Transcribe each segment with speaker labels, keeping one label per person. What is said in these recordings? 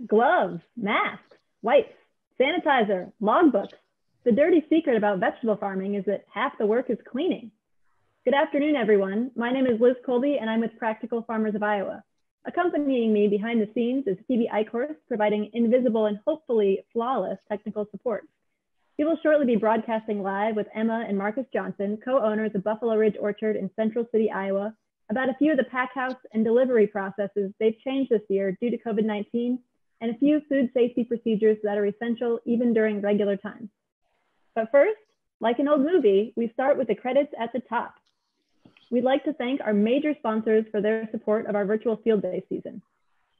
Speaker 1: gloves, masks, wipes, sanitizer, logbooks. The dirty secret about vegetable farming is that half the work is cleaning. Good afternoon, everyone. My name is Liz Colby, and I'm with Practical Farmers of Iowa. Accompanying me behind the scenes is Phoebe Eichhorst, providing invisible and hopefully flawless technical support. We will shortly be broadcasting live with Emma and Marcus Johnson, co-owners of Buffalo Ridge Orchard in Central City, Iowa, about a few of the packhouse and delivery processes they've changed this year due to COVID-19, and a few food safety procedures that are essential even during regular times. But first, like an old movie, we start with the credits at the top. We'd like to thank our major sponsors for their support of our virtual field day season.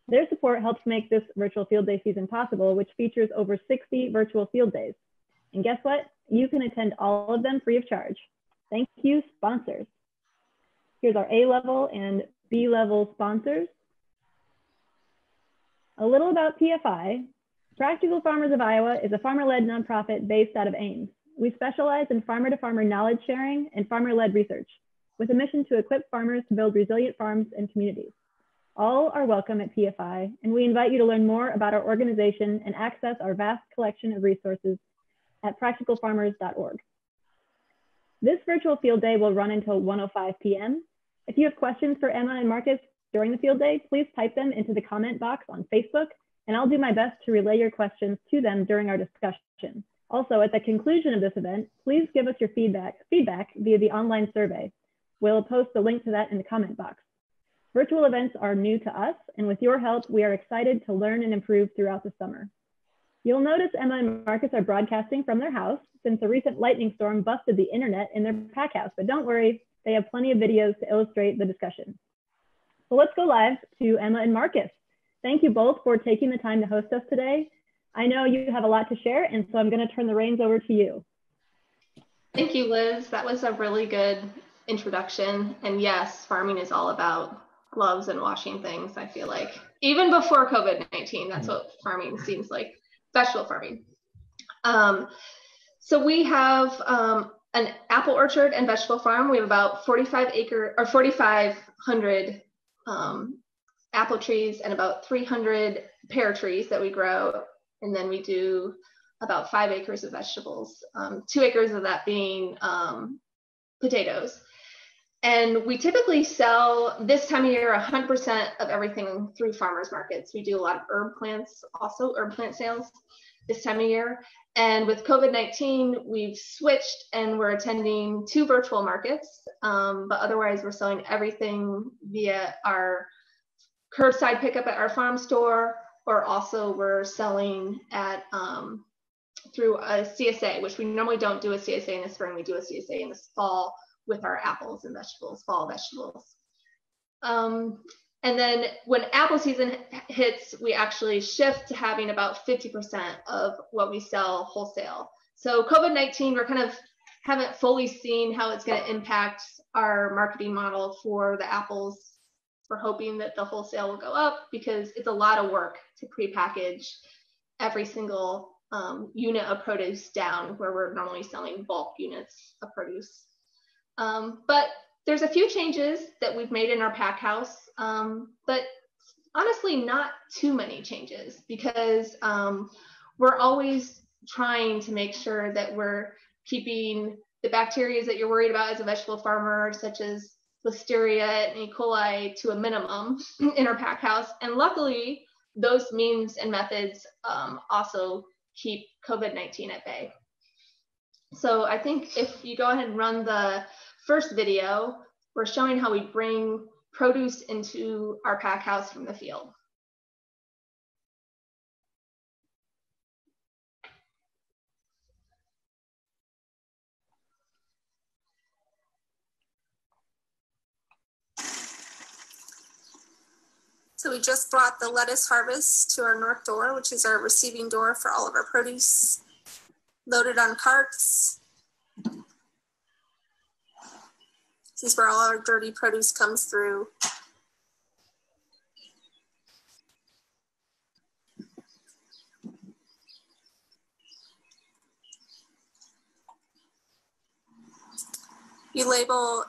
Speaker 1: Their support helps make this virtual field day season possible, which features over 60 virtual field days. And guess what? You can attend all of them free of charge. Thank you, sponsors. Here's our A-level and B-level sponsors. A little about PFI. Practical Farmers of Iowa is a farmer-led nonprofit based out of Ames. We specialize in farmer-to-farmer knowledge sharing and farmer-led research, with a mission to equip farmers to build resilient farms and communities. All are welcome at PFI, and we invite you to learn more about our organization and access our vast collection of resources at practicalfarmers.org. This virtual field day will run until 1:05 p.m. If you have questions for Emma and Marcus during the field day, please type them into the comment box on Facebook, and I'll do my best to relay your questions to them during our discussion. Also, at the conclusion of this event, please give us your feedback via the online survey. We'll post the link to that in the comment box. Virtual events are new to us, and with your help, we are excited to learn and improve throughout the summer. You'll notice Emma and Marcus are broadcasting from their house since a recent lightning storm busted the internet in their pack house, but don't worry, they have plenty of videos to illustrate the discussion. So let's go live to Emma and Marcus. Thank you both for taking the time to host us today. I know you have a lot to share, and so I'm going to turn the reins over to you.
Speaker 2: Thank you, Liz. That was a really good introduction. And yes, farming is all about gloves and washing things, I feel like. Even before COVID-19, that's what farming seems like, vegetable farming. So we have an apple orchard and vegetable farm. We have about 4,500 apple trees and about 300 pear trees that we grow. And then we do about 5 acres of vegetables, 2 acres of that being potatoes. And we typically sell this time of year 100% of everything through farmers markets. We do a lot of herb plants, also herb plant sales this time of year. And with COVID-19, we've switched and we're attending 2 virtual markets, but otherwise we're selling everything via our curbside pickup at our farm store, or also we're selling at through a CSA, which we normally don't do a CSA in the spring. We do a CSA in the fall with our apples and vegetables, fall vegetables. And then when apple season hits, we actually shift to having about 50% of what we sell wholesale. So COVID-19, we're kind of haven't fully seen how it's going to impact our marketing model for the apples. We're hoping that the wholesale will go up because it's a lot of work to prepackage every single unit of produce down, where we're normally selling bulk units of produce. But there's a few changes that we've made in our pack house, but honestly, not too many changes, because we're always trying to make sure that we're keeping the bacteria that you're worried about as a vegetable farmer, such as Listeria and E. coli, to a minimum in our pack house. And luckily, those means and methods also keep COVID-19 at bay. So I think if you go ahead and run the first video, we're showing how we bring produce into our pack house from the field.
Speaker 3: So we just brought the lettuce harvest to our north door, which is our receiving door for all of our produce, loaded on carts. This is where all our dirty produce comes through. You label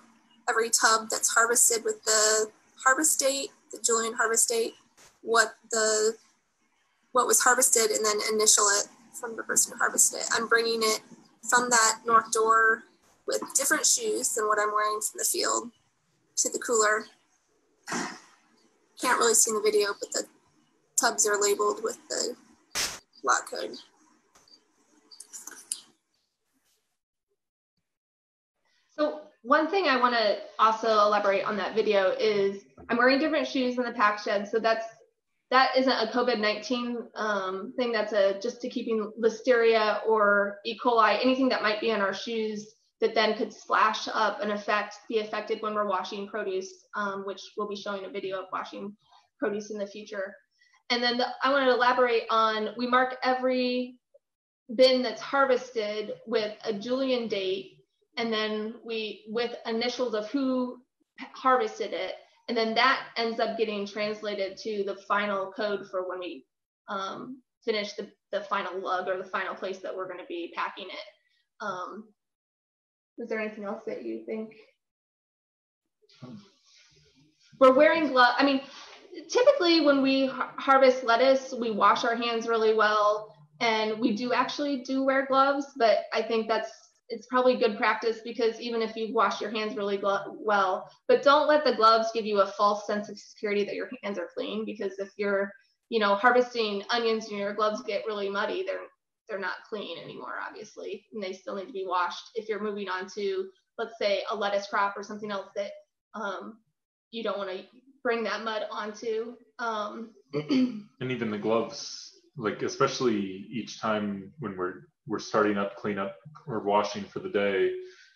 Speaker 3: every tub that's harvested with the harvest date, the Julian harvest date, what what was harvested and then initial it from the person who harvested it. I'm bringing it from that north door with different shoes than what I'm wearing from the field to the cooler. Can't really see in the video, but the tubs are labeled with the lot code.
Speaker 2: So one thing I want to also elaborate on that video is I'm wearing different shoes in the pack shed. So that isn't a COVID-19 thing. That's just to keeping Listeria or E. coli, anything that might be on our shoes that then could splash up and be affected when we're washing produce, which we'll be showing a video of washing produce in the future. And then I want to elaborate on, we mark every bin that's harvested with a Julian date, and then with initials of who harvested it, and then that ends up getting translated to the final code for when we finish the final lug or the final place that we're going to be packing it. Is there anything else that you think? We're wearing gloves. I mean, typically when we harvest lettuce, we wash our hands really well, and we do actually wear gloves, but I think it's probably good practice, because even if you wash your hands really well, but don't let the gloves give you a false sense of security that your hands are clean, because if you're, harvesting onions and your gloves get really muddy, they're not clean anymore, obviously, and they still need to be washed. If you're moving on to, let's say, a lettuce crop or something else that you don't want to bring that mud onto.
Speaker 4: And even the gloves, like especially each time when we're starting up cleanup or washing for the day,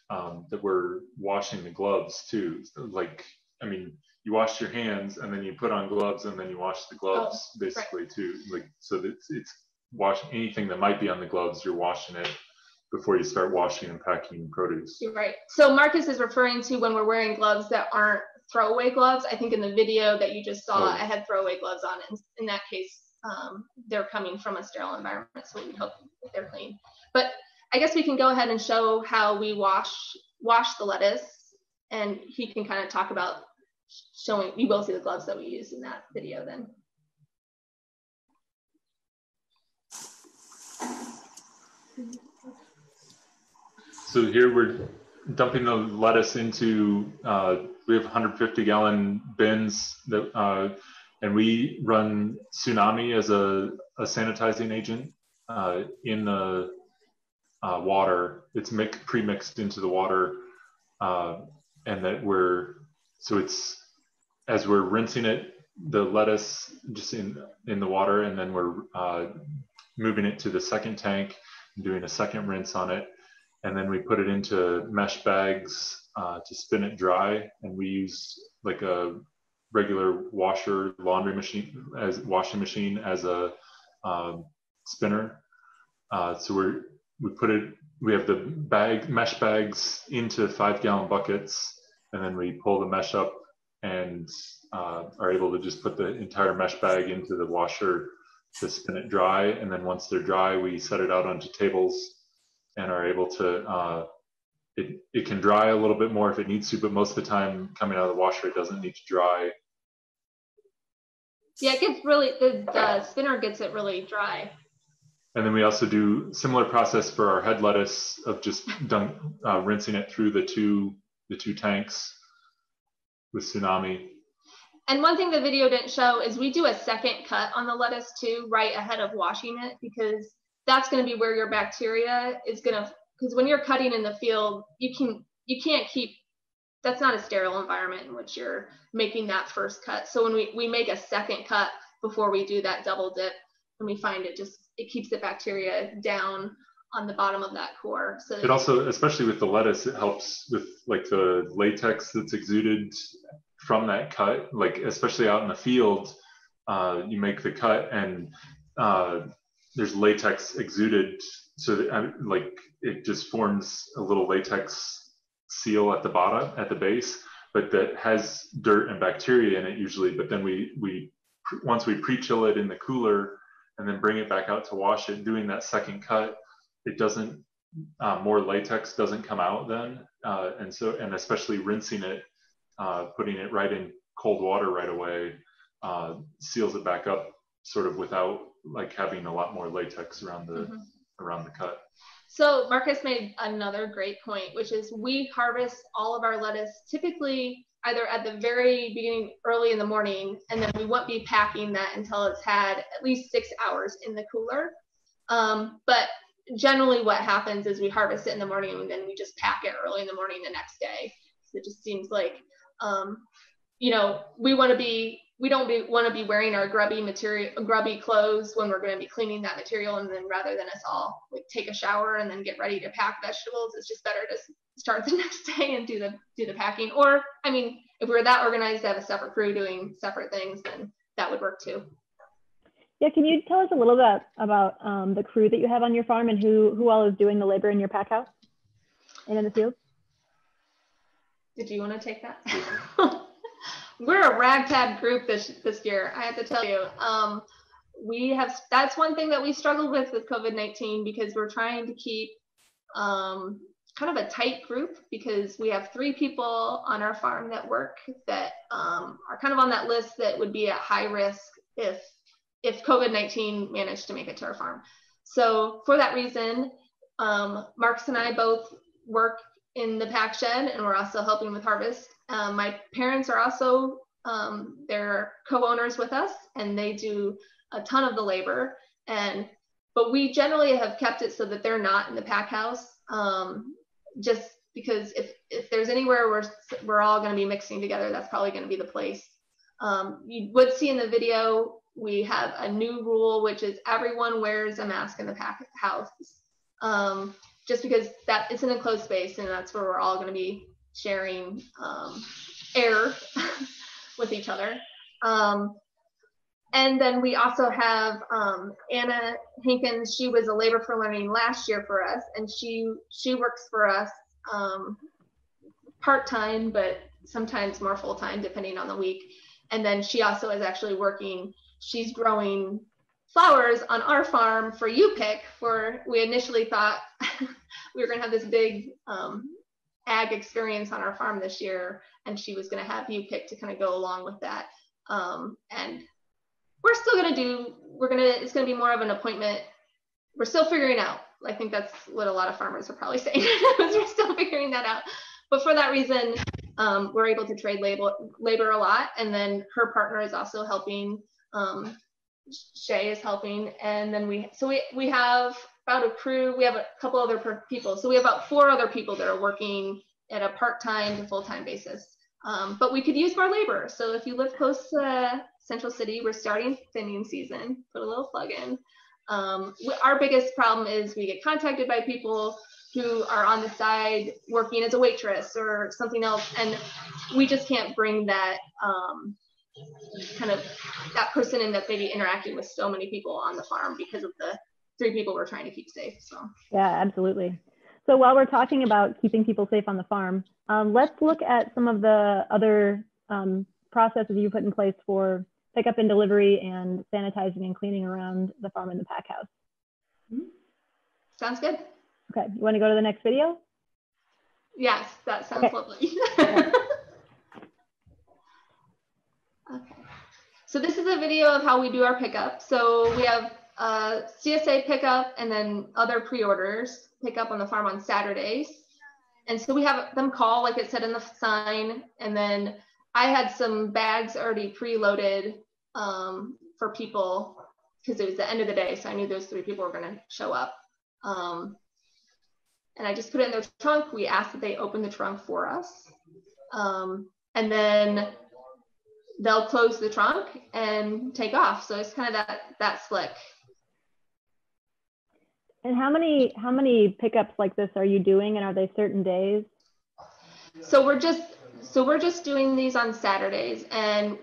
Speaker 4: that we're washing the gloves too. Like, I mean, you wash your hands and then you put on gloves and then you wash the gloves basically too. Like, so that it's washing anything that might be on the gloves, you're washing it before you start washing and packing produce.
Speaker 2: You're right. So Marcus is referring to when we're wearing gloves that aren't throwaway gloves. I think in the video that you just saw, I had throwaway gloves on, and in that case, they're coming from a sterile environment, so we hope that they're clean. But I guess we can go ahead and show how we wash the lettuce, and he can kind of talk about showing. You will see the gloves that we use in that video then.
Speaker 4: So here we're dumping the lettuce into, we have 150-gallon bins that, and we run Tsunami as a sanitizing agent in the water. It's pre-mixed into the water, and that it's, as we're rinsing it, the lettuce just in the water, and then we're moving it to the second tank and doing a second rinse on it. And then we put it into mesh bags to spin it dry. And we use like a regular washing machine as a spinner. So we have the mesh bags into 5-gallon buckets, and then we pull the mesh up and are able to just put the entire mesh bag into the washer to spin it dry. And then once they're dry, we set it out onto tables and are able to, it can dry a little bit more if it needs to, but most of the time coming out of the washer, it doesn't need to dry.
Speaker 2: Yeah, it gets really, the spinner gets it really dry.
Speaker 4: And then we also do similar process for our head lettuce of just rinsing it through the two tanks with Tsunami.
Speaker 2: And one thing the video didn't show is we do a second cut on the lettuce too, right ahead of washing it, because that's going to be where your bacteria is going to, because when you're cutting in the field, you can't keep, that's not a sterile environment in which you're making that first cut. So when we make a second cut before we do that double dip, and we find it keeps the bacteria down on the bottom of that core. So
Speaker 4: it also, especially with the lettuce, it helps with like the latex that's exuded from that cut, like especially out in the field, you make the cut and there's latex exuded, so that like it just forms a little latex seal at the bottom, at the base, but that has dirt and bacteria in it usually. But then once we pre-chill it in the cooler and then bring it back out to wash it, doing that second cut, it doesn't, more latex doesn't come out then, and especially rinsing it, putting it right in cold water right away, seals it back up sort of without like having a lot more latex around the around the cut.
Speaker 2: So Marcus made another great point, which is we harvest all of our lettuce typically either at the very beginning, early in the morning, and then we won't be packing that until it's had at least 6 hours in the cooler. But generally what happens is we harvest it in the morning and then we just pack it early in the morning the next day. So it just seems like, you know, we don't want to be wearing our grubby clothes when we're going to be cleaning that material, and then rather than us all like take a shower and then get ready to pack vegetables, it's just better to start the next day and do the packing. Or I mean, if we were that organized to have a separate crew doing separate things, then that would work too.
Speaker 1: Yeah, can you tell us a little bit about the crew that you have on your farm and who all is doing the labor in your pack house and in the field?
Speaker 2: Did you want to take that? We're a ragtag group this year, I have to tell you. That's one thing that we struggled with COVID-19, because we're trying to keep kind of a tight group, because we have 3 people on our farm that work that are kind of on that list that would be at high risk if COVID-19 managed to make it to our farm. So for that reason, Marcus and I both work in the pack shed, and we're also helping with harvest. My parents are also, they're co-owners with us, and they do a ton of the labor. But we generally have kept it so that they're not in the pack house, just because if there's anywhere we're all going to be mixing together, that's probably going to be the place. You would see in the video, we have a new rule, which is everyone wears a mask in the pack house, just because that it's an enclosed space, and that's where we're all going to be sharing air with each other. And then we also have Anna Hankins. She was a labor for learning last year for us, and she works for us part-time, but sometimes more full-time depending on the week. And then she also is actually working, she's growing flowers on our farm for U-Pick. We initially thought we were going to have this big ag experience on our farm this year, and she was going to have U-Pick to kind of go along with that. And we're still going to it's going to be more of an appointment. We're still figuring out. I think that's what a lot of farmers are probably saying. We're still figuring that out. But for that reason, we're able to trade labor a lot. And then her partner is also helping. Shay is helping. And then we have about a crew. We have a couple other people. So we have about 4 other people that are working at a part-time to full-time basis. But we could use more labor. So if you live close to Central City, we're starting thinning season. Put a little plug in. Our biggest problem is we get contacted by people who are on the side working as a waitress or something else, and we just can't bring that kind of that person in that maybe interacting with so many people on the farm because of the 3 people we're trying to keep safe. So
Speaker 1: yeah, absolutely. So while we're talking about keeping people safe on the farm, let's look at some of the other processes you put in place for pickup and delivery and sanitizing and cleaning around the farm and the pack house.
Speaker 2: Sounds good.
Speaker 1: Okay, you want to go to the next video?
Speaker 2: Yes, that sounds lovely. Okay, so this is a video of how we do our pickup. So we have CSA pickup and then other pre-orders pickup on the farm on Saturdays. And so we have them call, like it said in the sign, and then I had some bags already preloaded for people because it was the end of the day, so I knew those 3 people were going to show up. And I just put it in their trunk. We asked that they open the trunk for us. And then they'll close the trunk and take off. So it's kind of that slick.
Speaker 1: And how many pickups like this are you doing, and are they certain days?
Speaker 2: So we're just doing these on Saturdays, and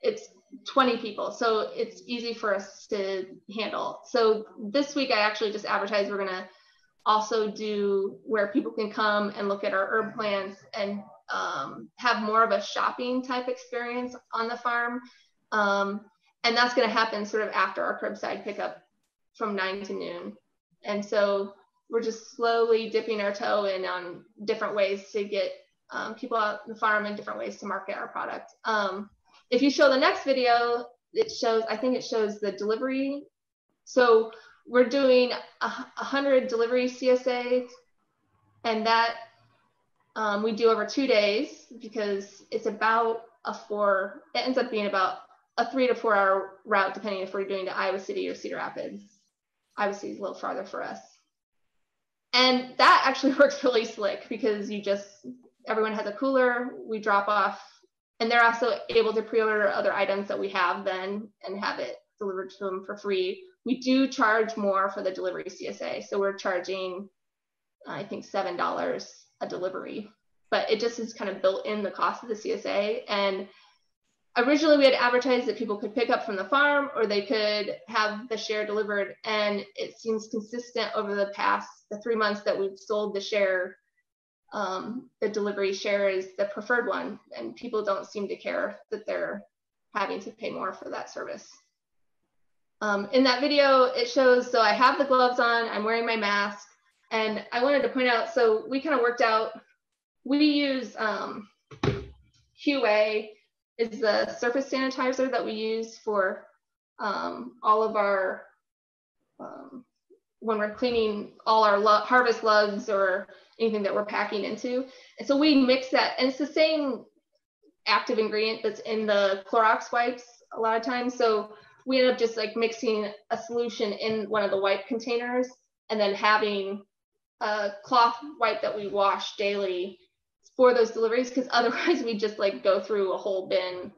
Speaker 2: it's 20 people, so it's easy for us to handle. So this week I actually just advertised we're gonna also do where people can come and look at our herb plants and have more of a shopping type experience on the farm. And that's gonna happen sort of after our curbside pickup from 9 to noon. And so we're just slowly dipping our toe in on different ways to get people out the farm and different ways to market our product. If you show the next video, I think it shows the delivery So we're doing 100 delivery CSAs, and that we do over 2 days, because it's about it ends up being about a 3 to 4 hour route, depending if we're doing to Iowa City or Cedar Rapids. Iowa City is a little farther for us. And that actually works really slick, because everyone has a cooler, we drop off, and they're also able to pre-order other items that we have then and have it delivered to them for free. We do charge more for the delivery CSA. So we're charging, I think, $7 a delivery, but it just is kind of built in the cost of the CSA. And originally we had advertised that people could pick up from the farm, or they could have the share delivered. And it seems consistent over the 3 months that we've sold the share. The delivery share is the preferred one, and people don't seem to care that they're having to pay more for that service. In that video, it shows, so I have the gloves on, I'm wearing my mask, and I wanted to point out, so we kind of worked out, we use QA is the surface sanitizer that we use for all of our, when we're cleaning all our harvest lugs or anything that we're packing into. And so we mix that, and it's the same active ingredient that's in the Clorox wipes a lot of times. So we end up just like mixing a solution in one of the wipe containers, and then having a cloth wipe that we wash daily for those deliveries, because otherwise we just like go through a whole bin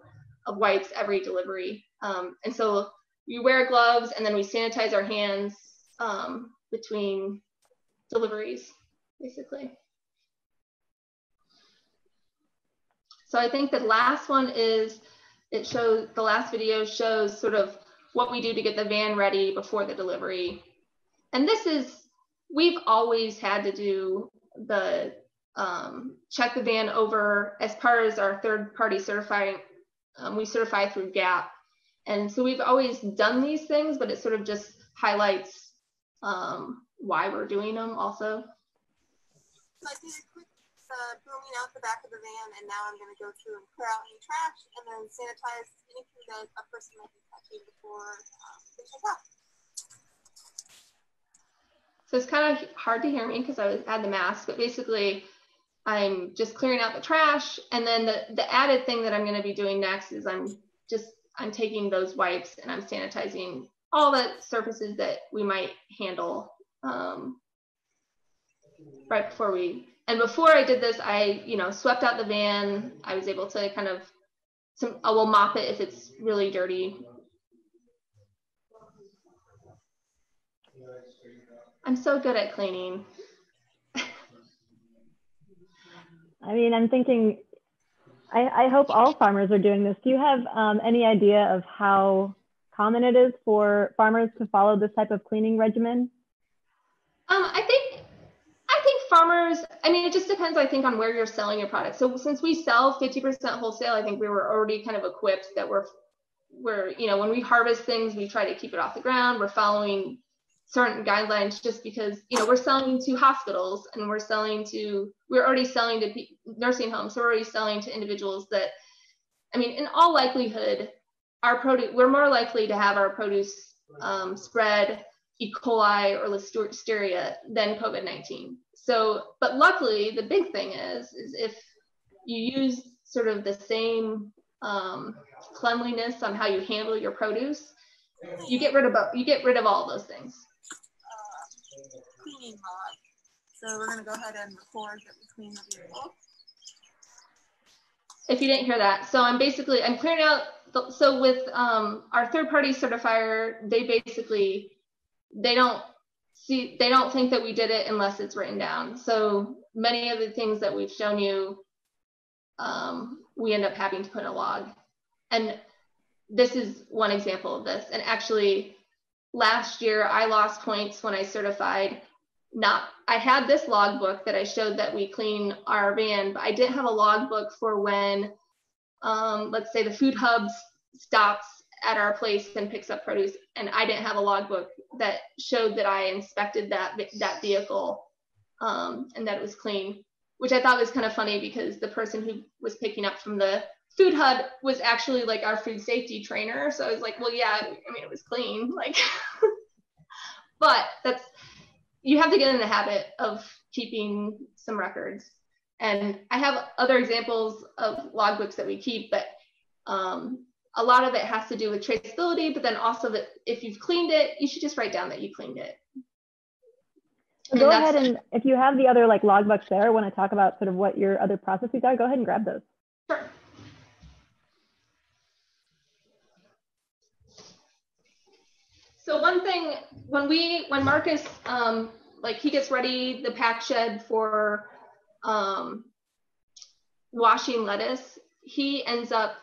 Speaker 2: of wipes every delivery. And so we wear gloves, and then we sanitize our hands between deliveries, basically. So I think the last one is, the last video shows sort of what we do to get the van ready before the delivery. And this is, we've always had to do the check the van over as part of our third-party certifying. We certify through GAP. And so we've always done these things, but it sort of just highlights why we're doing them also.
Speaker 3: So I did a quick booming out the back of the van, and now I'm going to go through and clear out any trash and then sanitize anything that a person might be touching before they check out.
Speaker 2: So it's kind of hard to hear me because I had the mask, but basically I'm just clearing out the trash, and then the added thing that I'm going to be doing next is I'm taking those wipes and I'm sanitizing all the surfaces that we might handle right before before I did this, I swept out the van. I was able to kind of, I will mop it if it's really dirty. I'm so good at cleaning.
Speaker 1: I mean, I'm thinking, I hope all farmers are doing this. Do you have any idea of how common it is for farmers to follow this type of cleaning regimen?
Speaker 2: I think farmers, I mean, it just depends, I think, on where you're selling your product. So since we sell 50% wholesale, I think we were already kind of equipped that we're when we harvest things, we try to keep it off the ground. We're following certain guidelines just because, we're selling to hospitals, and we're already selling to nursing homes. So we're already selling to individuals that, I mean, in all likelihood, we're more likely to have our produce spread E. coli or Listeria than COVID-19. So, but luckily, the big thing is if you use sort of the same cleanliness on how you handle your produce, you get rid of all those things.
Speaker 3: Cleaning mod. So we're going to go ahead and record that we clean the vehicle.
Speaker 2: If you didn't hear that, so I'm clearing out. So with our third-party certifier, they don't think that we did it unless it's written down. So many of the things that we've shown you, we end up having to put in a log. And this is one example of this. And actually, last year I lost points when I certified. I had this logbook that I showed that we clean our van, but I didn't have a logbook for when, let's say, the food hub stops at our place and picks up produce, and I didn't have a logbook that showed that I inspected that vehicle and that it was clean, which I thought was kind of funny because the person who was picking up from the food hub was actually like our food safety trainer. So I was like, well, yeah, I mean, it was clean. Like, but you have to get in the habit of keeping some records. And I have other examples of logbooks that we keep, but a lot of it has to do with traceability, but then also that if you've cleaned it, you should just write down that you cleaned it.
Speaker 1: Go ahead, and if you have the other like logbooks there, want to talk about sort of what your other processes are, go ahead and grab those.
Speaker 2: Sure. So one thing, when Marcus, like he gets ready the pack shed for washing lettuce, he ends up,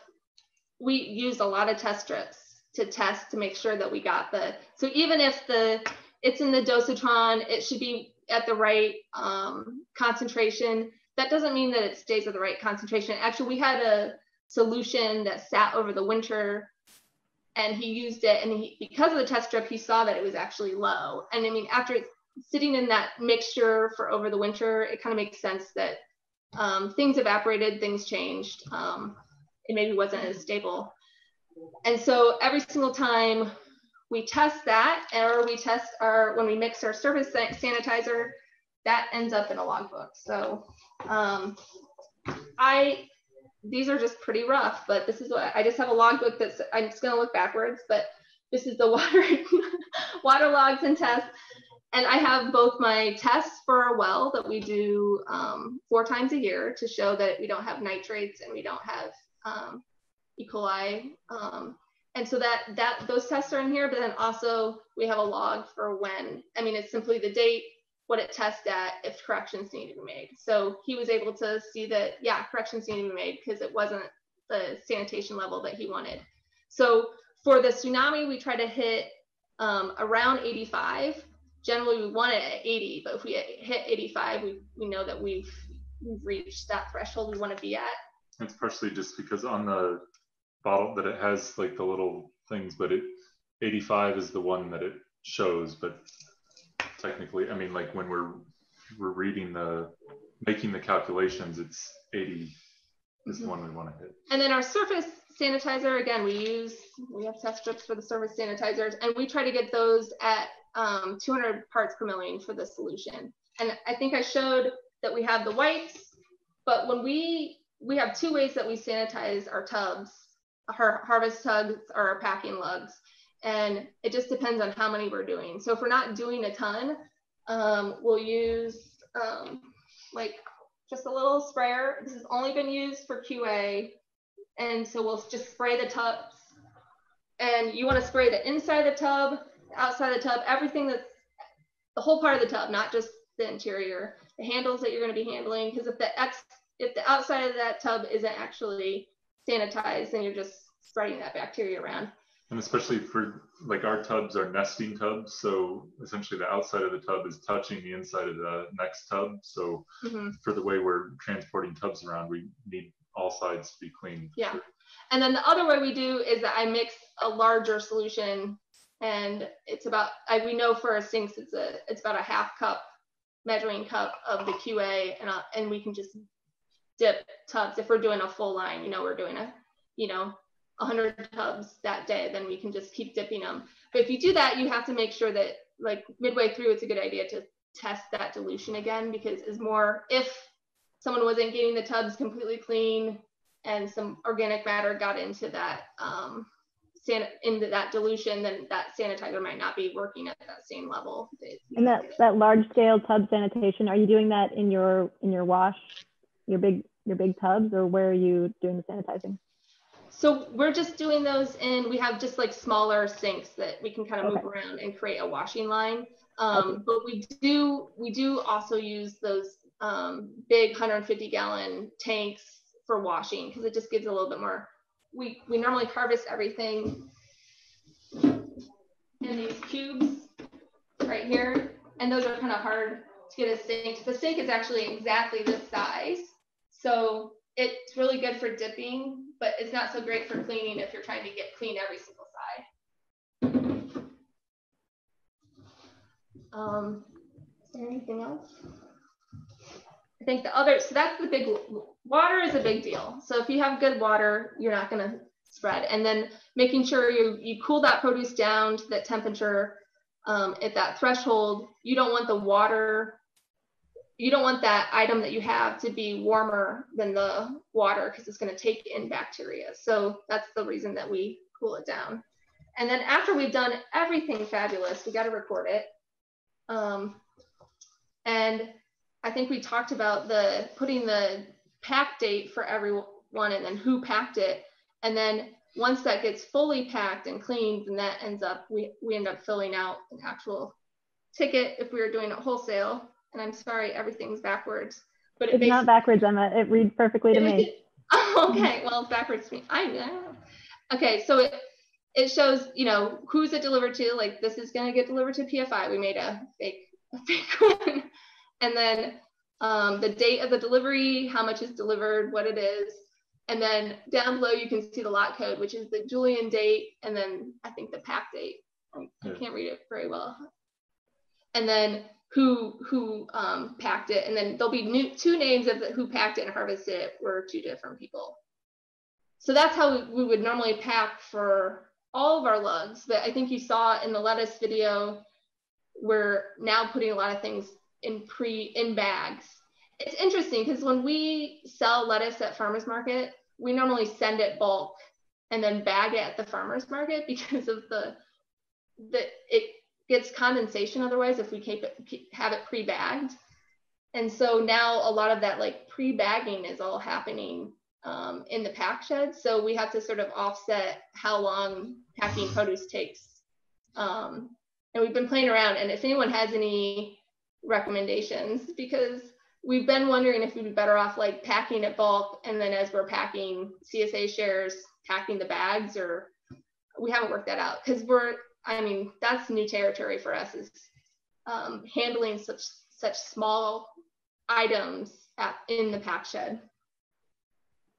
Speaker 2: we used a lot of test strips to test to make sure that we got so even if it's in the dosatron, it should be at the right concentration. That doesn't mean that it stays at the right concentration. Actually, we had a solution that sat over the winter and he used it, and because of the test strip, he saw that it was actually low. And I mean, after sitting in that mixture for over the winter, it kind of makes sense that things evaporated, things changed. It maybe wasn't as stable. And so every single time we test that, or we test when we mix our surface sanitizer, that ends up in a logbook. So these are just pretty rough, but this is what I just have a logbook I'm just gonna look backwards, but this is the water logs and tests. And I have both my tests for our well that we do 4 times a year to show that we don't have nitrates and we don't have E. coli. And so those tests are in here, but then also we have a log for when, I mean, it's simply the date, what it tests at, if corrections need to be made. So he was able to see that, yeah, corrections need to be made because it wasn't the sanitation level that he wanted. So for the tsunami, we try to hit around 85. Generally, we want it at 80, but if we hit 85, we know that we've reached that threshold we want to be at.
Speaker 4: It's partially just because on the bottle that it has like the little things, but 85 is the one that it shows, but technically, I mean, like when we're reading making the calculations, it's 80 is the one we want to hit.
Speaker 2: And then our surface sanitizer, again, we have test strips for the surface sanitizers, and we try to get those at 200 parts per million for the solution. And I think I showed that we have the wipes, but when we have 2 ways that we sanitize our tubs, our harvest tubs or our packing lugs. And it just depends on how many we're doing. So if we're not doing a ton, we'll use like just a little sprayer. This has only been used for QA. And so we'll just spray the tubs. And you want to spray the inside of the tub, the outside of the tub, everything that's the whole part of the tub, not just the interior, the handles that you're going to be handling. Because if the outside of that tub isn't actually sanitized, then you're just spreading that bacteria around.
Speaker 4: And especially for like our tubs are nesting tubs, so essentially the outside of the tub is touching the inside of the next tub. So for the way we're transporting tubs around, we need all sides to be clean.
Speaker 2: Yeah. Sure. And then the other way we do is that I mix a larger solution, and it's about, we know for our sinks it's about a half cup, measuring cup of the QA, and we can just dip tubs. If we're doing a full line, we're doing 100 tubs that day, then we can just keep dipping them. But if you do that, you have to make sure that like midway through, it's a good idea to test that dilution again, because if someone wasn't getting the tubs completely clean and some organic matter got into that dilution, then that sanitizer might not be working at that same level.
Speaker 1: And that large scale tub sanitation, are you doing that in your wash, your big tubs, or where are you doing the sanitizing?
Speaker 2: So we're just doing those we have just like smaller sinks that we can kind of move around and create a washing line. But we do also use those big 150 gallon tanks for washing, because it just gives a little bit more. We normally harvest everything in these cubes right here, and those are kind of hard to get a sink. The sink is actually exactly this size, so it's really good for dipping, but it's not so great for cleaning if you're trying to get clean every single side. Is there anything else? I think so that's the big, water is a big deal. So if you have good water, you're not gonna spread. And then making sure you cool that produce down to that temperature. at that threshold, you don't want the water, you don't want that item that you have to be warmer than the water because it's going to take in bacteria. So that's the reason that we cool it down. And then after we've done everything fabulous, we got to record it. And I think we talked about putting the pack date for everyone and then who packed it. And then once that gets fully packed and cleaned, then that ends up, we end up filling out an actual ticket if we were doing it wholesale. And I'm sorry, everything's backwards. But
Speaker 1: it's not backwards, Emma. It reads perfectly to me.
Speaker 2: Okay, well, it's backwards to me. I know. Okay, so it shows, you know, who's it delivered to. Like, this is going to get delivered to PFI. We made a fake one. And then the date of the delivery, how much is delivered, what it is. And then down below, you can see the lot code, which is the Julian date, and then I think the pack date. I can't read it very well. And then who packed it, and then there'll be two names of who packed it and harvested it were two different people. So that's how we would normally pack for all of our lugs. But I think you saw in the lettuce video, we're now putting a lot of things in bags. It's interesting because when we sell lettuce at farmers market, we normally send it bulk and then bag it at the farmers market because of it gets condensation otherwise if we have it pre-bagged. And so now a lot of that like pre-bagging is all happening in the pack shed. So we have to sort of offset how long packing produce takes. And we've been playing around, and if anyone has any recommendations, because we've been wondering if we'd be better off like packing it bulk, and then as we're packing CSA shares, packing the bags, or we haven't worked that out because that's new territory for us, is handling such small items in the pack shed.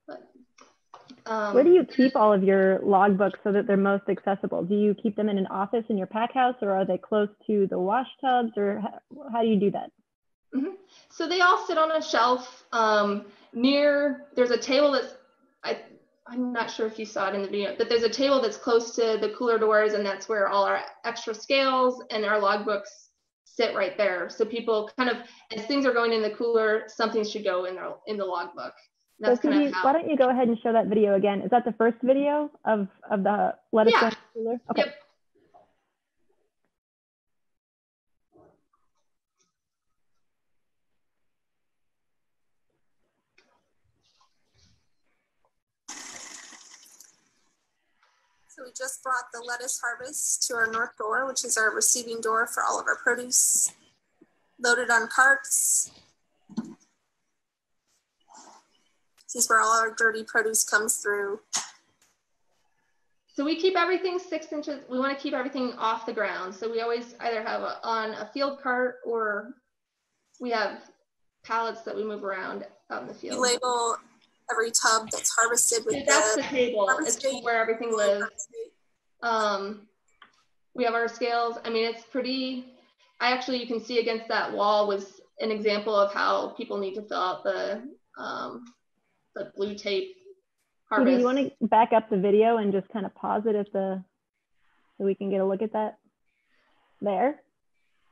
Speaker 2: But,
Speaker 1: where do you keep all of your logbooks so that they're most accessible? Do you keep them in an office in your pack house, or are they close to the wash tubs, or how do you do that?
Speaker 2: Mm-hmm. So they all sit on a shelf there's a table that's, I'm not sure if you saw it in the video, but there's a table that's close to the cooler doors, and that's where all our extra scales and our logbooks sit right there. So people kind of, as things are going in the cooler, something should go in the logbook. That's
Speaker 1: so why don't you go ahead and show that video again? Is that the first video of the lettuce going in the cooler? Okay.
Speaker 2: Yep.
Speaker 3: So we just brought the lettuce harvest to our north door, which is our receiving door for all of our produce, loaded on carts. This is where all our dirty produce comes through.
Speaker 2: So we keep everything 6 inches. We want to keep everything off the ground. So we always either have on a field cart, or we have pallets that we move around out in the field.
Speaker 3: We label every tub that's harvested with
Speaker 2: that's the table. It's where everything lives. We have our scales. I mean, it's pretty. You can see against that wall was an example of how people need to fill out the blue tape harvest.
Speaker 1: Do you want to back up the video and just kind of pause it so we can get a look at that there?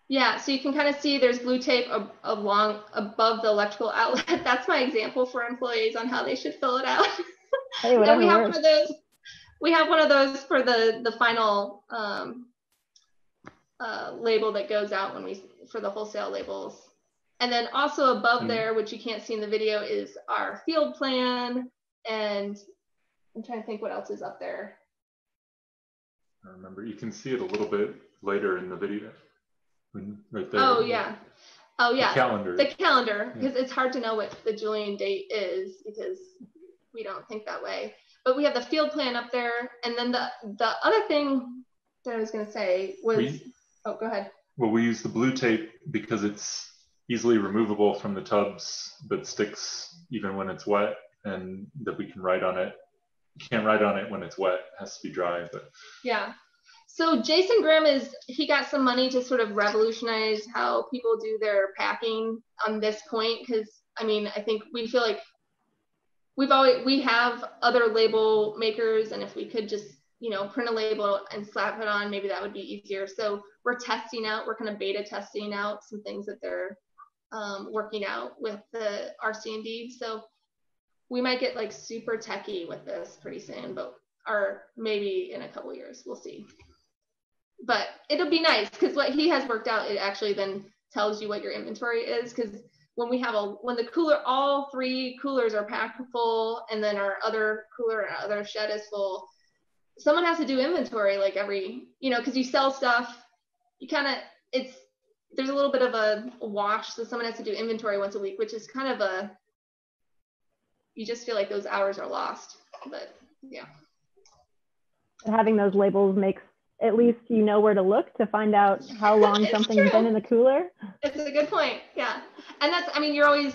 Speaker 2: Yeah, so you can kind of see there's blue tape along above the electrical outlet. That's my example for employees on how they should fill it out.
Speaker 1: Hey, whatever
Speaker 2: we have
Speaker 1: works.
Speaker 2: one of those. We have one of those for the final label that goes out for the wholesale labels. And then also above there, which you can't see in the video, is our field plan. And I'm trying to think what else is up there.
Speaker 4: I remember, you can see it a little bit later in the video. Right there.
Speaker 2: Oh yeah.
Speaker 4: The calendar.
Speaker 2: The calendar, because it's hard to know what the Julian date is because we don't think that way. But we have the field plan up there. And then the other thing that I was going to say was, go ahead.
Speaker 4: Well, we use the blue tape because it's easily removable from the tubs, but sticks even when it's wet, and that we can write on it. You can't write on it when it's wet. It has to be dry. But
Speaker 2: yeah. So Jason Grimm he got some money to sort of revolutionize how people do their packing on this point. Because I mean, I think we feel like we have other label makers, and if we could just print a label and slap it on, maybe that would be easier. So we're kind of beta testing out some things that they're working out with the RC&D. So we might get like super techie with this pretty soon, or maybe in a couple years, we'll see. But it'll be nice because what he has worked out, it actually then tells you what your inventory is. Because when all 3 coolers are packed full, and then our other cooler and our other shed is full, someone has to do inventory like every, because you sell stuff, there's a little bit of a wash, so someone has to do inventory once a week, which is kind of you just feel like those hours are lost. But yeah.
Speaker 1: Having those labels makes at least you know where to look to find out how long something's been in the cooler.
Speaker 2: It's a good point. Yeah. And you're always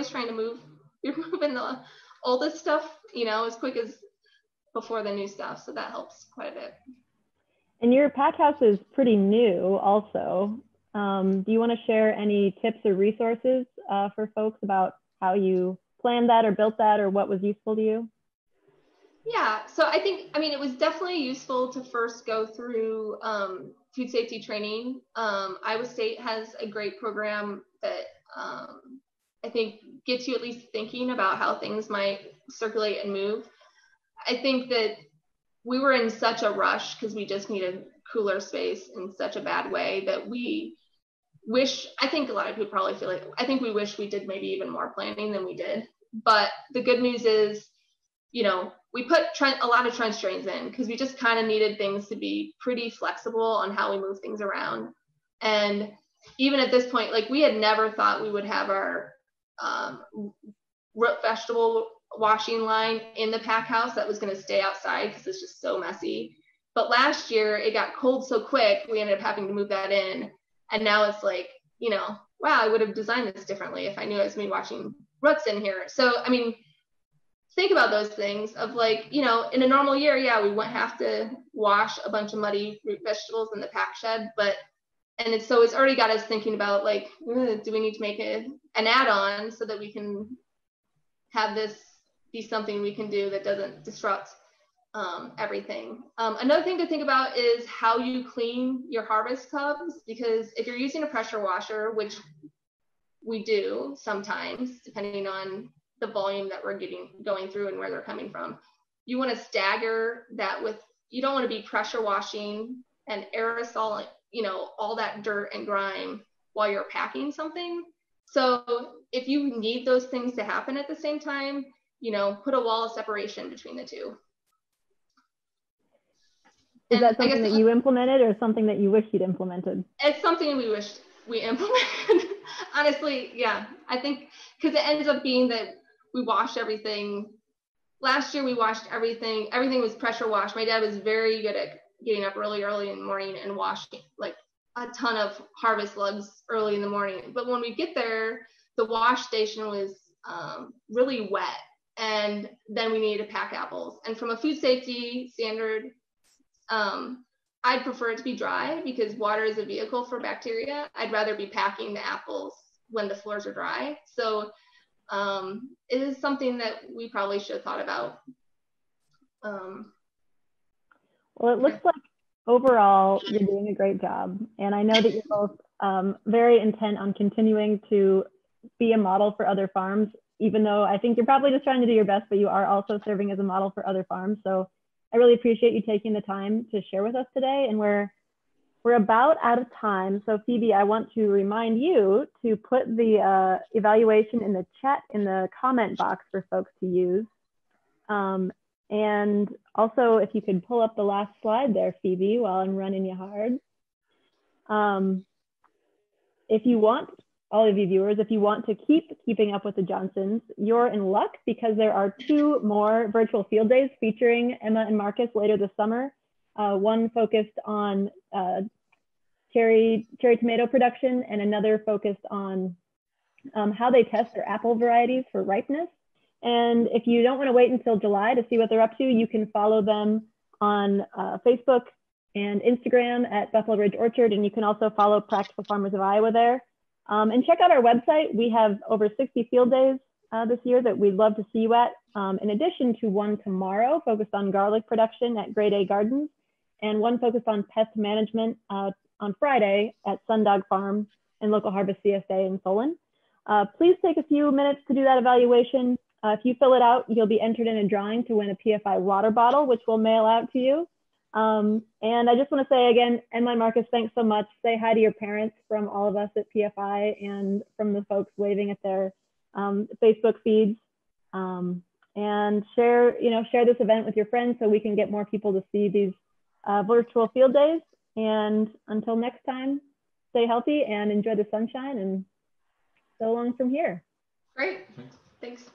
Speaker 2: trying to you're moving the oldest stuff, as quick as before the new stuff. So that helps quite a bit.
Speaker 1: And your Packhouse is pretty new also. Do you want to share any tips or resources for folks about how you planned that or built that, or what was useful to you?
Speaker 2: Yeah, so I think, it was definitely useful to first go through food safety training. Iowa State has a great program that I think gets you at least thinking about how things might circulate and move. I think that we were in such a rush because we just needed cooler space in such a bad way that I think a lot of people probably feel like, I think we wish we did maybe even more planning than we did. But the good news is, we put a lot of trench drains in because we just kind of needed things to be pretty flexible on how we move things around. And even at this point, like we had never thought we would have our root vegetable washing line in the Packhouse that was going to stay outside because it's just so messy. But last year it got cold so quick, we ended up having to move that in. And now it's like, wow, I would have designed this differently if I knew I was going to be washing roots in here. So, think about those things of like, in a normal year, yeah, we wouldn't have to wash a bunch of muddy root vegetables in the pack shed, it's already got us thinking about like, do we need to make an add-on so that we can have this be something we can do that doesn't disrupt everything. Another thing to think about is how you clean your harvest tubs, because if you're using a pressure washer, which we do sometimes, depending on the volume that we're going through and where they're coming from, you want to stagger that you don't want to be pressure washing and aerosol, all that dirt and grime while you're packing something. So if you need those things to happen at the same time, put a wall of separation between the two.
Speaker 1: Is that something that you implemented or something that you wish you'd implemented?
Speaker 2: It's something we wish we implemented. Honestly, yeah. I think because it ends up being that we washed everything. Last year we washed everything. Everything was pressure washed. My dad was very good at getting up really early in the morning and washing like a ton of harvest lugs early in the morning. But when we get there, the wash station was really wet. And then we needed to pack apples. And from a food safety standard, I'd prefer it to be dry because water is a vehicle for bacteria. I'd rather be packing the apples when the floors are dry. So it is something that we probably should have thought about.
Speaker 1: Well, it looks like overall you're doing a great job. And I know that you're both very intent on continuing to be a model for other farms, even though I think you're probably just trying to do your best, but you are also serving as a model for other farms. So I really appreciate you taking the time to share with us today. And we're about out of time. So Phoebe, I want to remind you to put the evaluation in the chat, in the comment box for folks to use. And also if you could pull up the last slide there, Phoebe, while I'm running you hard. If you want, all of you viewers, if you want to keep keeping up with the Johnsons, you're in luck because there are 2 more virtual field days featuring Emma and Marcus later this summer. One focused on cherry tomato production and another focused on how they test their apple varieties for ripeness. And if you don't want to wait until July to see what they're up to, you can follow them on Facebook and Instagram at Buffalo Ridge Orchard, and you can also follow Practical Farmers of Iowa there. And check out our website. We have over 60 field days this year that we'd love to see you at, in addition to one tomorrow focused on garlic production at Grade A Gardens, and one focused on pest management on Friday at Sundog Farm and Local Harvest CSA in Solon. Please take a few minutes to do that evaluation. If you fill it out, you'll be entered in a drawing to win a PFI water bottle, which we'll mail out to you. And I just want to say again, Emma and Marcus, thanks so much. Say hi to your parents from all of us at PFI and from the folks waving at their Facebook feeds. And share this event with your friends so we can get more people to see these virtual field days. And until next time, stay healthy and enjoy the sunshine, and so long from here.
Speaker 2: Great. Thanks.